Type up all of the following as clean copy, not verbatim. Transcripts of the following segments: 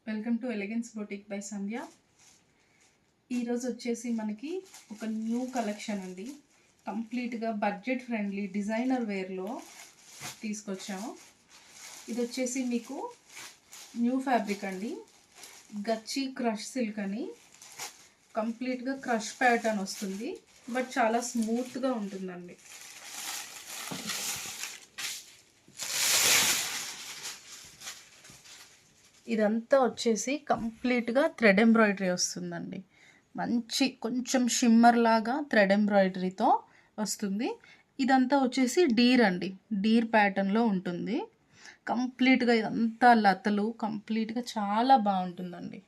Welcome to Elegance Boutique by Sandhya. ఈరోజు వచ్చేసి మనకి ఒక న్యూ కలెక్షన్ అండి. కంప్లీట్గా బడ్జెట్ ఫ్రెండ్లీ డిజైనర్ వేర్లో తీసుకొచ్చాము. ఇది వచ్చేసి మీకు న్యూ ఫ్యాబ్రిక్ అండి. గచ్చి క్రష్ సిల్క్ అని కంప్లీట్గా క్రష్ ప్యాటర్న్ వస్తుంది, బట్ చాలా స్మూత్గా ఉంటుందండి. ఇదంతా వచ్చేసి కంప్లీట్గా థ్రెడ్ ఎంబ్రాయిడరీ వస్తుందండి. మంచి కొంచెం షిమ్మర్ లాగా థ్రెడ్ ఎంబ్రాయిడరీతో వస్తుంది. ఇదంతా వచ్చేసి డీర్ అండి, డీర్ ప్యాటర్న్లో ఉంటుంది. కంప్లీట్గా ఇదంతా లతలు కంప్లీట్గా చాలా బాగుంటుందండి.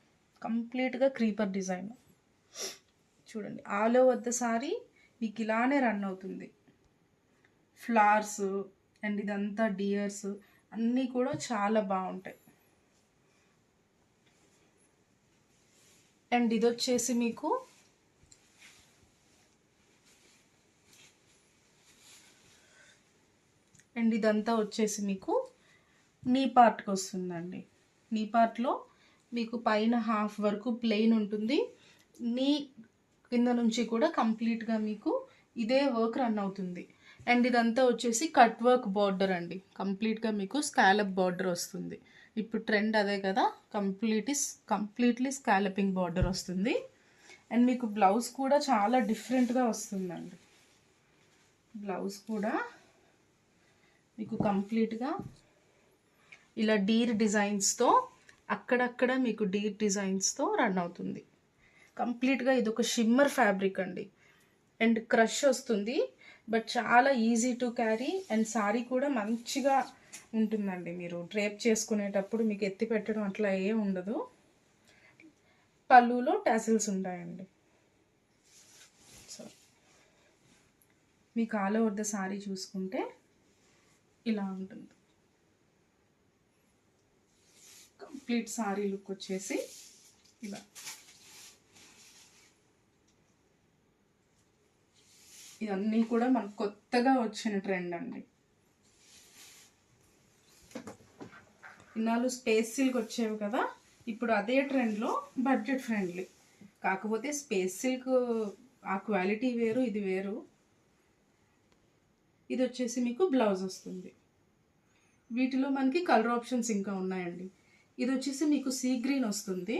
కంప్లీట్గా క్రీపర్ డిజైన్ చూడండి. ఆల్ ఓవర్ ద సారీ మీకు ఇలానే రన్ అవుతుంది. ఫ్లవర్స్ అండ్ ఇదంతా డియర్స్ అన్నీ కూడా చాలా బాగుంటాయి. అండ్ ఇది వచ్చేసి మీకు ఇదంతా వచ్చేసి మీకు నీ పార్ట్కి వస్తుందండి. నీ పార్ట్లో మీకు పైన హాఫ్ వరకు ప్లెయిన్ ఉంటుంది. నీ కింద నుంచి కూడా కంప్లీట్గా మీకు ఇదే వర్క్ రన్ అవుతుంది. అండ్ ఇదంతా వచ్చేసి కట్ వర్క్ బార్డర్ అండి. కంప్లీట్గా మీకు స్కాలప్ బార్డర్ వస్తుంది. ఇప్పుడు ట్రెండ్ అదే కదా, కంప్లీట్లీ స్కాలపింగ్ బార్డర్ వస్తుంది. అండ్ మీకు బ్లౌజ్ కూడా చాలా డిఫరెంట్గా వస్తుందండి. బ్లౌజ్ కూడా మీకు కంప్లీట్గా ఇలా డీర్ డిజైన్స్తో అక్కడక్కడ మీకు డీర్ డిజైన్స్తో రన్ అవుతుంది. కంప్లీట్గా ఇది ఒక షిమ్మర్ ఫ్యాబ్రిక్ అండి. అండ్ క్రష్ వస్తుంది, బట్ చాలా easy to carry. And sorry కూడా మంచిగా ఉంటుందండి. మీరు డ్రేప్ చేసుకునేటప్పుడు మీకు ఎత్తి పెట్టడం అట్లా ఏం ఉండదు. పళ్ళులో టాసిల్స్ ఉంటాయండి. సో మీకు ఆల్ ఓవర్ ద సారీ చూసుకుంటే ఇలా ఉంటుంది. కంప్లీట్ సారీ లుక్ వచ్చేసి ఇలా. ఇవన్నీ కూడా మనకు కొత్తగా వచ్చిన ట్రెండ్ అండి. ఇన్నాళ్ళు స్పేస్ సిల్క్ వచ్చేవి కదా, ఇప్పుడు అదే ట్రెండ్లో బడ్జెట్ ఫ్రెండ్లీ. కాకపోతే స్పేస్ సిల్క్ ఆ క్వాలిటీ వేరు, ఇది వేరు. ఇది వచ్చేసి మీకు బ్లౌజ్ వస్తుంది. వీటిలో మనకి కలర్ ఆప్షన్స్ ఇంకా ఉన్నాయండి. ఇది వచ్చేసి మీకు సీ గ్రీన్ వస్తుంది.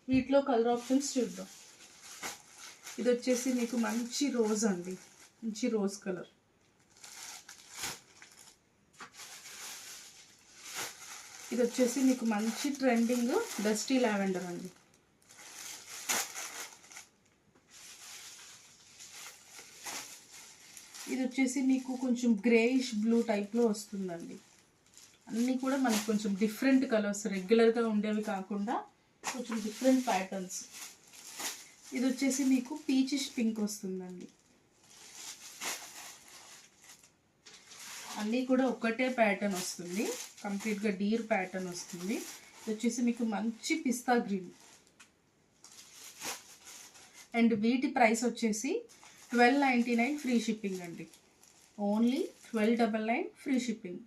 వీటిలో కలర్ ఆప్షన్స్ చూద్దాం. ఇది వచ్చేసి మీకు మంచి రోజ్ అండి, మంచి రోజ్ కలర్. ఇది వచ్చేసి మీకు మంచి ట్రెండింగ్ డస్టీ లావెండర్ అండి. ఇది వచ్చేసి మీకు కొంచెం గ్రేయిష్ బ్లూ టైప్లో వస్తుందండి. అన్నీ కూడా మనకు కొంచెం డిఫరెంట్ కలర్స్, రెగ్యులర్గా ఉండేవి కాకుండా కొంచెం డిఫరెంట్ ప్యాటర్న్స్. ఇది వచ్చేసి మీకు పీచిష్ పింక్ వస్తుందండి. అన్నీ కూడా ఒకటే ప్యాటర్న్ వస్తుంది, కంప్లీట్గా డీర్ ప్యాటర్న్ వస్తుంది. ఇది వచ్చేసి మీకు మంచి పిస్తా గ్రీన్. అండ్ వీటి ప్రైస్ వచ్చేసి 1299 ఫ్రీ షిప్పింగ్ అండి. Only 1299 free shipping.